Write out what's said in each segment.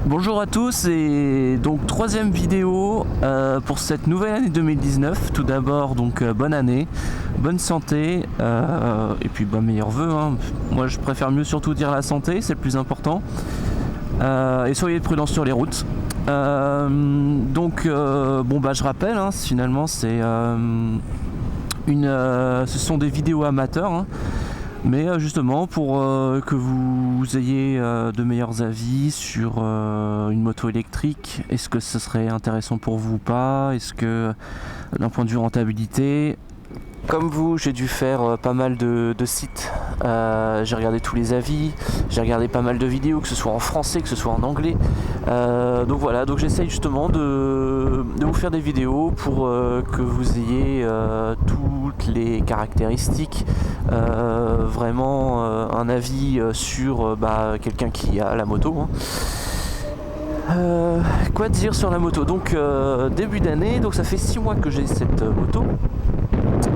Bonjour à tous et donc troisième vidéo pour cette nouvelle année 2019. Tout d'abord donc bonne année, bonne santé et puis meilleurs vœux. Moi je préfère mieux surtout dire la santé, c'est le plus important. Et soyez prudents sur les routes. Je rappelle, finalement c'est ce sont des vidéos amateurs. Mais justement pour que vous ayez de meilleurs avis sur une moto électrique, est-ce que ce serait intéressant pour vous ou pas? Est-ce que d'un point de vue rentabilité, comme vous, j'ai dû faire pas mal de sites, j'ai regardé tous les avis, j'ai regardé pas mal de vidéos, que ce soit en français, que ce soit en anglais. Donc j'essaye justement de vous faire des vidéos pour que vous ayez toutes les caractéristiques, vraiment un avis sur quelqu'un qui a la moto. Quoi dire sur la moto? Donc début d'année, donc ça fait 6 mois que j'ai cette moto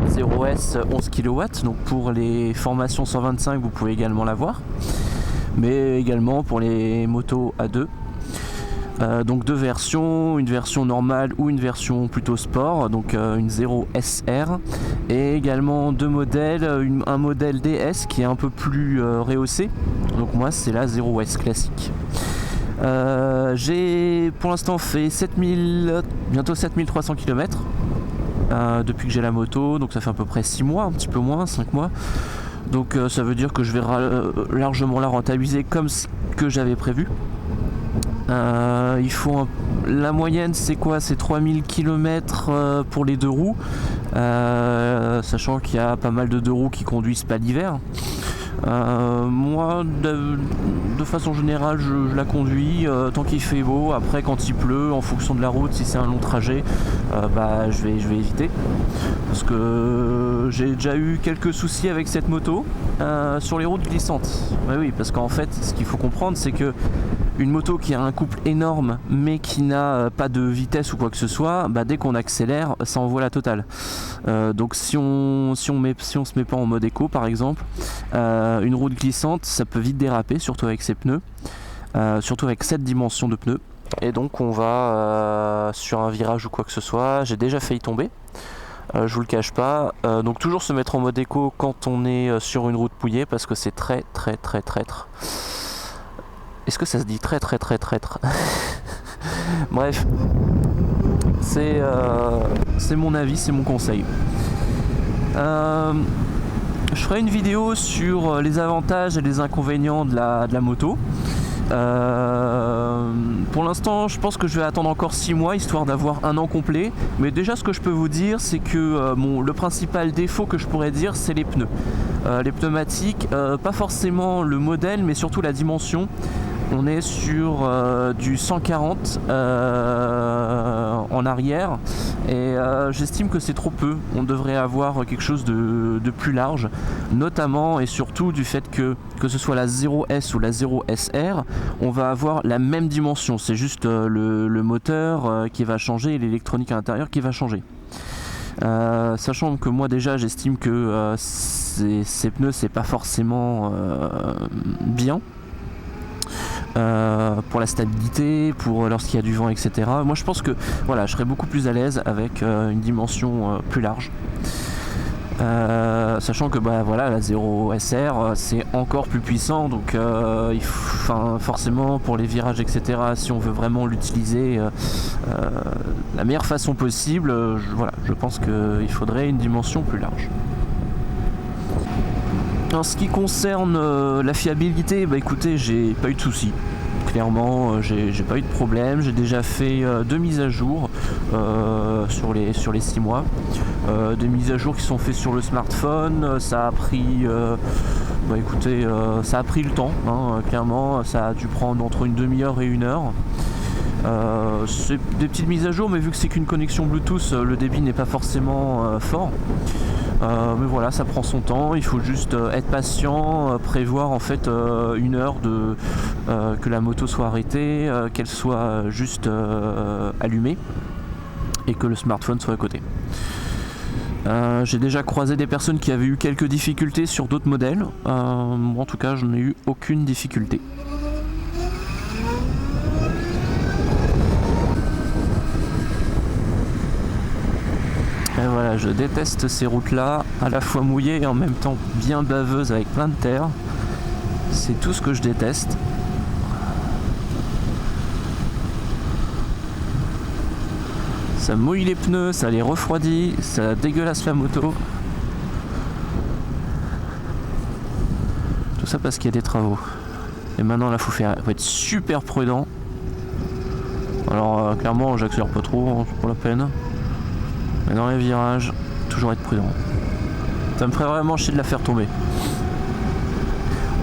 0S 11 kW, donc pour les formations 125 vous pouvez également l'avoir, mais également pour les motos A2. Donc deux versions, une version normale ou une version plutôt sport, donc une 0SR, et également deux modèles, un modèle DS qui est un peu plus rehaussé, donc moi c'est la 0S classique. J'ai pour l'instant fait bientôt 7300 km depuis que j'ai la moto, donc ça fait à peu près 6 mois, un petit peu moins, 5 mois. Donc ça veut dire que je vais largement la rentabiliser comme ce que j'avais prévu. La moyenne c'est quoi? C'est 3000 km pour les deux roues, sachant qu'il y a pas mal de deux roues qui conduisent pas l'hiver. Moi de façon générale je la conduis tant qu'il fait beau. Après quand il pleut, en fonction de la route, si c'est un long trajet, je vais éviter, parce que j'ai déjà eu quelques soucis avec cette moto sur les routes glissantes. Oui, parce qu'en fait ce qu'il faut comprendre, c'est que une moto qui a un couple énorme mais qui n'a pas de vitesse ou quoi que ce soit, dès qu'on accélère ça envoie la totale. Donc si on se met pas en mode éco par exemple, une route glissante ça peut vite déraper, surtout avec ses pneus, surtout avec cette dimension de pneus. Et donc on va sur un virage ou quoi que ce soit, j'ai déjà failli tomber, je vous le cache pas. Donc toujours se mettre en mode éco quand on est sur une route mouillée, parce que c'est très traître. Est-ce que ça se dit très traître? Bref, c'est mon avis, c'est mon conseil. Je ferai une vidéo sur les avantages et les inconvénients de la moto. Pour l'instant je pense que je vais attendre encore 6 mois histoire d'avoir un an complet, mais déjà ce que je peux vous dire c'est que le principal défaut que je pourrais dire c'est les pneus, les pneumatiques, pas forcément le modèle mais surtout la dimension. On est sur du 140 en arrière, et j'estime que c'est trop peu. On devrait avoir quelque chose de plus large, notamment et surtout du fait que ce soit la 0S ou la 0SR, on va avoir la même dimension. C'est juste le moteur qui va changer et l'électronique à l'intérieur qui va changer. Sachant que moi déjà j'estime que ces pneus c'est pas forcément bien. Pour la stabilité, pour lorsqu'il y a du vent, etc. Moi je pense que voilà, je serais beaucoup plus à l'aise avec une dimension plus large. Sachant que la 0SR c'est encore plus puissant, donc forcément pour les virages, etc., si on veut vraiment l'utiliser la meilleure façon possible, je pense qu'il faudrait une dimension plus large. En ce qui concerne la fiabilité, écoutez, j'ai pas eu de soucis. Clairement, j'ai pas eu de problème. J'ai déjà fait 2 mises à jour sur les 6 mois. Des mises à jour qui sont faites sur le smartphone. Ça a pris ça a pris le temps, clairement. Ça a dû prendre entre une demi-heure et 1 heure. C'est des petites mises à jour, mais vu que c'est qu'une connexion Bluetooth, le débit n'est pas forcément fort. Mais voilà, ça prend son temps, il faut juste être patient, prévoir en fait 1 heure que la moto soit arrêtée, qu'elle soit juste allumée et que le smartphone soit à côté. J'ai déjà croisé des personnes qui avaient eu quelques difficultés sur d'autres modèles. Moi en tout cas je n'ai eu aucune difficulté. Voilà, je déteste ces routes-là, à la fois mouillées et en même temps bien baveuses avec plein de terre. C'est tout ce que je déteste. Ça mouille les pneus, ça les refroidit, ça dégueulasse la moto. Tout ça parce qu'il y a des travaux. Et maintenant là faut être super prudent. Alors clairement j'accélère pas trop, hein, c'est pas la peine. Mais dans les virages, toujours être prudent. Ça me ferait vraiment chier de la faire tomber.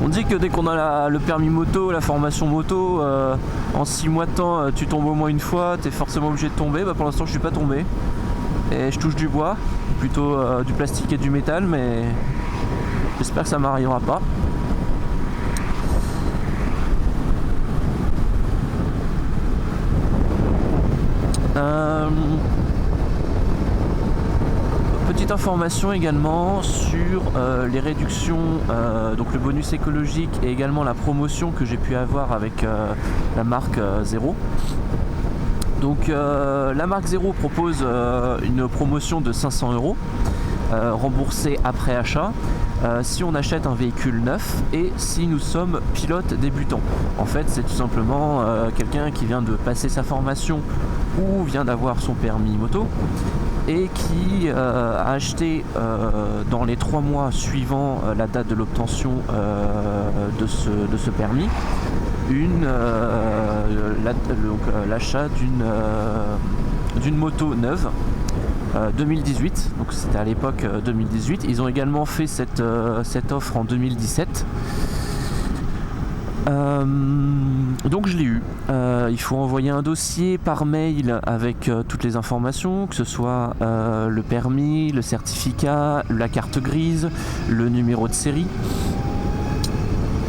On dit que dès qu'on a le permis moto, la formation moto, en 6 mois de temps, tu tombes au moins une fois, tu es forcément obligé de tomber. Bah, pour l'instant, je suis pas tombé. Et je touche du bois, plutôt du plastique et du métal, mais j'espère que ça m'arrivera pas. Petite information également sur les réductions, donc le bonus écologique et également la promotion que j'ai pu avoir avec la marque Zero. Donc la marque Zero propose une promotion de 500 € remboursée après achat si on achète un véhicule neuf et si nous sommes pilotes débutants. En fait, c'est tout simplement quelqu'un qui vient de passer sa formation ou vient d'avoir son permis moto et qui a acheté dans les 3 mois suivant la date de l'obtention de ce permis l'achat d'une moto neuve 2018, donc c'était à l'époque 2018. Ils ont également fait cette offre en 2017. Donc je l'ai eu. Il faut envoyer un dossier par mail avec toutes les informations, que ce soit le permis, le certificat, la carte grise, le numéro de série.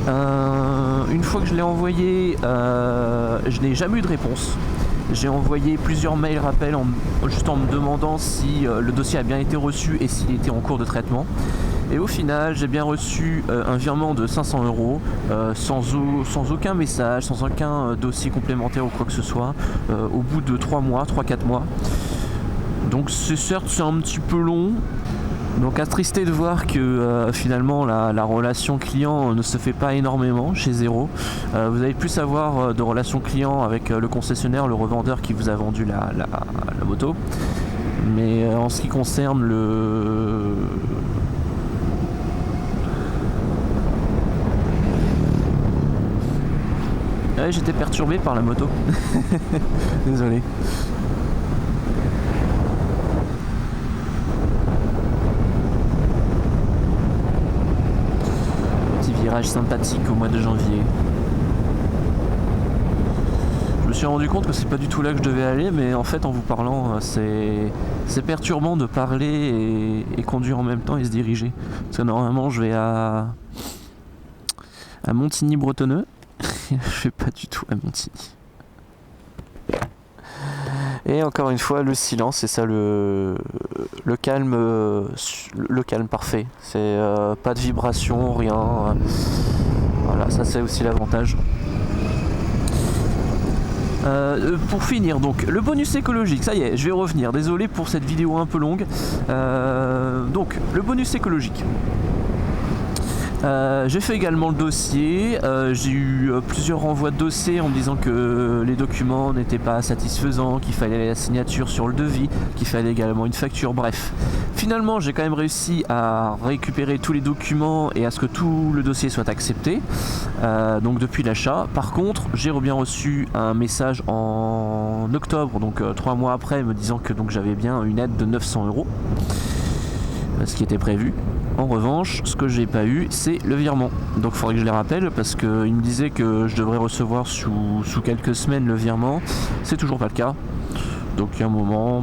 Une fois que je l'ai envoyé, je n'ai jamais eu de réponse. J'ai envoyé plusieurs mails rappels juste en me demandant si le dossier a bien été reçu et s'il était en cours de traitement. Et au final, j'ai bien reçu un virement de 500 € sans aucun message, sans aucun dossier complémentaire ou quoi que ce soit, au bout de 3-4 mois. Donc certes c'est un petit peu long. Donc attristé de voir que finalement la relation client ne se fait pas énormément chez Zero. Vous allez plus avoir de relation client avec le concessionnaire, le revendeur qui vous a vendu la moto. Mais en ce qui concerne ouais, j'étais perturbé par la moto. Désolé. Virage sympathique au mois de janvier. Je me suis rendu compte que c'est pas du tout là que je devais aller, mais en fait en vous parlant c'est perturbant de parler et conduire en même temps et se diriger. Parce que normalement je vais à Montigny-Bretonneux. Je vais pas du tout à Montigny. Et encore une fois le silence, c'est ça le calme, le calme parfait. C'est pas de vibration, rien. Voilà, ça c'est aussi l'avantage. Pour finir, donc le bonus écologique, ça y est, je vais revenir. Désolé pour cette vidéo un peu longue. Donc le bonus écologique. J'ai fait également le dossier, j'ai eu plusieurs renvois de dossier en me disant que les documents n'étaient pas satisfaisants, qu'il fallait la signature sur le devis, qu'il fallait également une facture, bref. Finalement j'ai quand même réussi à récupérer tous les documents et à ce que tout le dossier soit accepté, donc depuis l'achat. Par contre j'ai bien reçu un message en octobre, donc 3 mois après, me disant que donc j'avais bien une aide de 900 €, ce qui était prévu. En revanche, ce que j'ai pas eu, c'est le virement. Donc il faudrait que je les rappelle parce qu'il me disait que je devrais recevoir sous quelques semaines le virement. C'est toujours pas le cas. Donc il y a un moment,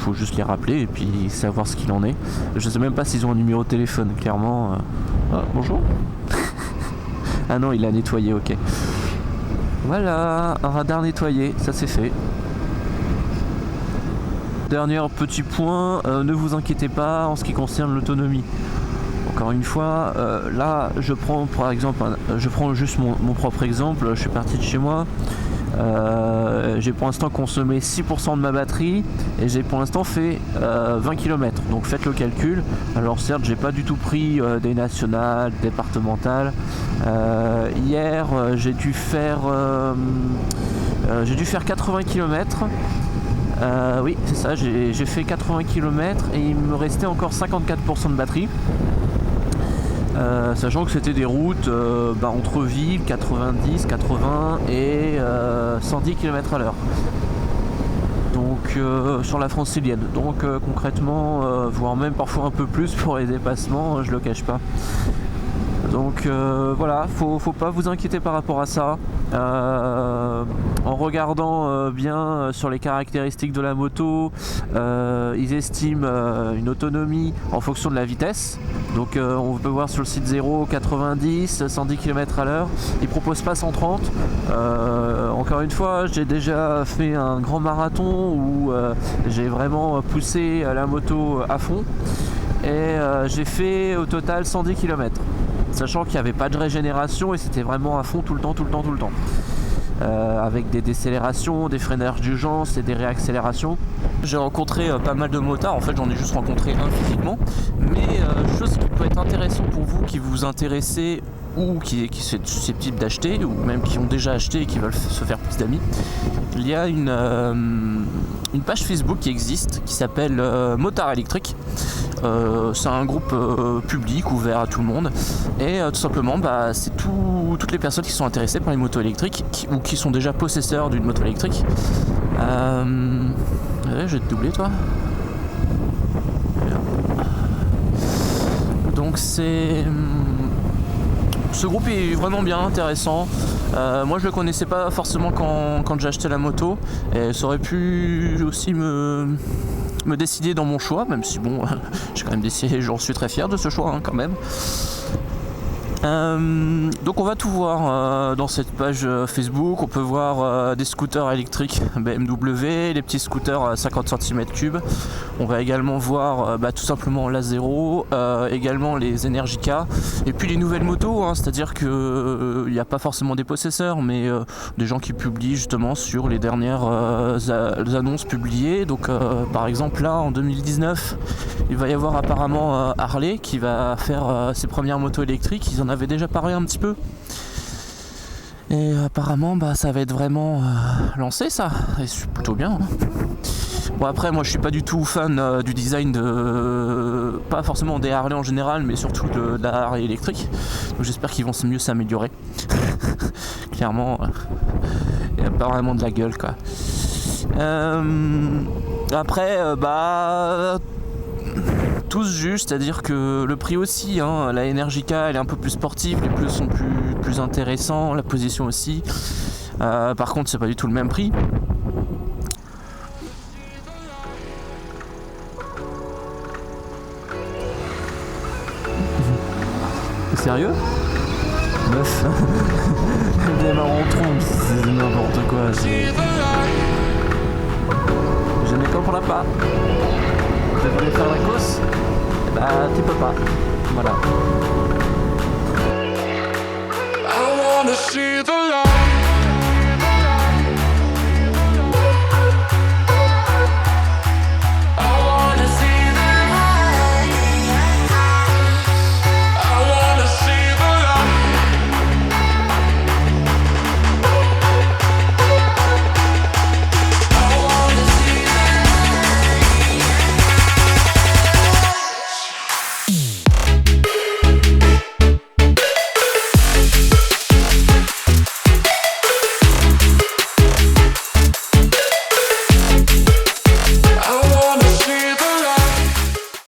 faut juste les rappeler et puis savoir ce qu'il en est. Je sais même pas s'ils ont un numéro de téléphone, clairement. Ah, bonjour. Ah non, il a nettoyé, ok. Voilà, un radar nettoyé, ça c'est fait. Dernier petit point, ne vous inquiétez pas en ce qui concerne l'autonomie. Encore une fois, là je prends par exemple, je prends juste mon propre exemple. Je suis parti de chez moi, J'ai pour l'instant consommé 6% de ma batterie et j'ai pour l'instant fait 20 km. Donc faites le calcul. Alors certes, j'ai pas du tout pris des nationales, départementales. Hier, j'ai dû faire 80 km. Oui, c'est ça, j'ai fait 80 km et il me restait encore 54% de batterie. Sachant que c'était des routes entre villes, 90, 80 et 110 km à l'heure. Donc sur la francilienne. Donc concrètement, voire même parfois un peu plus pour les dépassements, je le cache pas. Donc voilà, faut pas vous inquiéter par rapport à ça. En regardant bien sur les caractéristiques de la moto, ils estiment une autonomie en fonction de la vitesse. Donc on peut voir sur le site 0, 90, 110 km à l'heure. Ils proposent pas 130. Encore une fois, j'ai déjà fait un grand marathon où j'ai vraiment poussé la moto à fond. Et j'ai fait au total 110 km. Sachant qu'il n'y avait pas de régénération et c'était vraiment à fond tout le temps. Avec des décélérations, des freinages d'urgence et des réaccélérations. J'ai rencontré pas mal de motards, en fait j'en ai juste rencontré un physiquement, mais chose qui peut être intéressante pour vous qui vous intéressez ou qui sont susceptibles d'acheter, ou même qui ont déjà acheté et qui veulent se faire plus d'amis, il y a une page Facebook qui existe qui s'appelle Motard Électrique. C'est un groupe public ouvert à tout le monde et tout simplement c'est toutes les personnes qui sont intéressées par les motos électriques ou qui sont déjà possesseurs d'une moto électrique. Je vais te doubler toi. Donc ce groupe est vraiment bien intéressant. Moi je le connaissais pas forcément quand j'ai acheté la moto et ça aurait pu aussi me décider dans mon choix, même si bon j'ai quand même décidé, j'en suis très fier de ce choix quand même. Donc on va tout voir dans cette page Facebook. On peut voir des scooters électriques BMW, les petits scooters à 50 cm3. On va également voir tout simplement la Zero, également les Energica et puis les nouvelles motos, c'est-à-dire que il n'y a pas forcément des possesseurs mais des gens qui publient justement sur les dernières annonces publiées. Donc par exemple là en 2019 il va y avoir apparemment Harley qui va faire ses premières motos électriques. Ils en avaient déjà parlé un petit peu et apparemment ça va être vraiment lancé ça et c'est plutôt bien. Bon après moi je suis pas du tout fan du design pas forcément des Harley en général mais surtout de la Harley électrique, donc j'espère qu'ils vont mieux s'améliorer. Clairement il n'y a pas vraiment de la gueule quoi. Après tous jugent, c'est-à-dire que le prix aussi, la Energica elle est un peu plus sportive, les pneus sont plus intéressants, la position aussi. Par contre c'est pas du tout le même prix. T'es sérieux? Meuf. Elle démarre en trompe, c'est n'importe quoi. Je ne comprends pas. Tu devrais faire la course? Tu peux pas. Voilà. I wanna see the